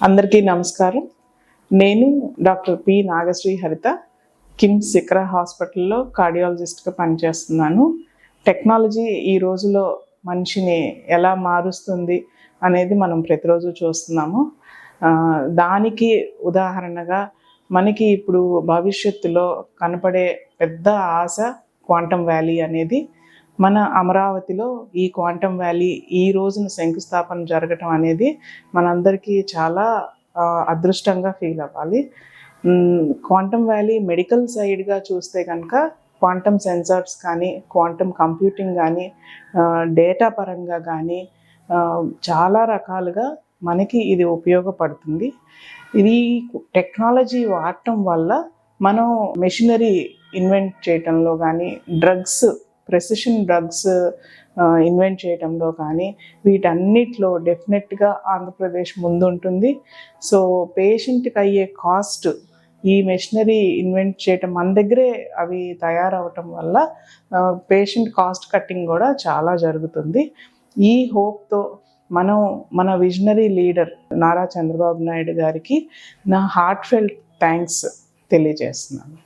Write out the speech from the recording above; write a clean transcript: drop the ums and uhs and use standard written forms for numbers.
అందరికీ నమస్కారం. నేను డాక్టర్ పి నాగశ్రీ హరిత, కిమ్స్ సిక్రా హాస్పిటల్లో కార్డియాలజిస్ట్గా పనిచేస్తున్నాను. టెక్నాలజీ ఈ రోజులో మనిషిని ఎలా మారుస్తుంది అనేది మనం ప్రతిరోజు చూస్తున్నాము. దానికి ఉదాహరణగా మనకి ఇప్పుడు భవిష్యత్తులో కనపడే పెద్ద ఆశ క్వాంటమ్ వ్యాలీ అనేది. మన అమరావతిలో ఈ క్వాంటమ్ వ్యాలీ ఈ రోజున శంకుస్థాపన జరగటం అనేది మనందరికీ చాలా అదృష్టంగా ఫీల్ అవ్వాలి. క్వాంటమ్ వ్యాలీ మెడికల్ సైడ్గా చూస్తే కనుక క్వాంటమ్ సెన్సార్స్ కానీ, క్వాంటమ్ కంప్యూటింగ్ కానీ, డేటా పరంగా కానీ చాలా రకాలుగా మనకి ఇది ఉపయోగపడుతుంది. ఇది టెక్నాలజీ వాడటం వల్ల మనం మెషినరీ ఇన్వెంట్ చేయటంలో కానీ, ప్రెసిషన్ డ్రగ్స్ ఇన్వెంట్ చేయడంలో కానీ, వీటన్నిటిలో డెఫినెట్గా ఆంధ్రప్రదేశ్ ముందుంటుంది. సో పేషెంట్కి అయ్యే కాస్ట్ ఈ మెషినరీ ఇన్వెంట్ చేయటం మన దగ్గరే అవి తయారవటం వల్ల పేషెంట్ కాస్ట్ కట్టింగ్ కూడా చాలా జరుగుతుంది. ఈ హోప్తో మనం మన విజనరీ లీడర్ నారా చంద్రబాబు నాయుడు గారికి నా హార్ట్ఫెల్ట్ థ్యాంక్స్ తెలియజేస్తున్నాను.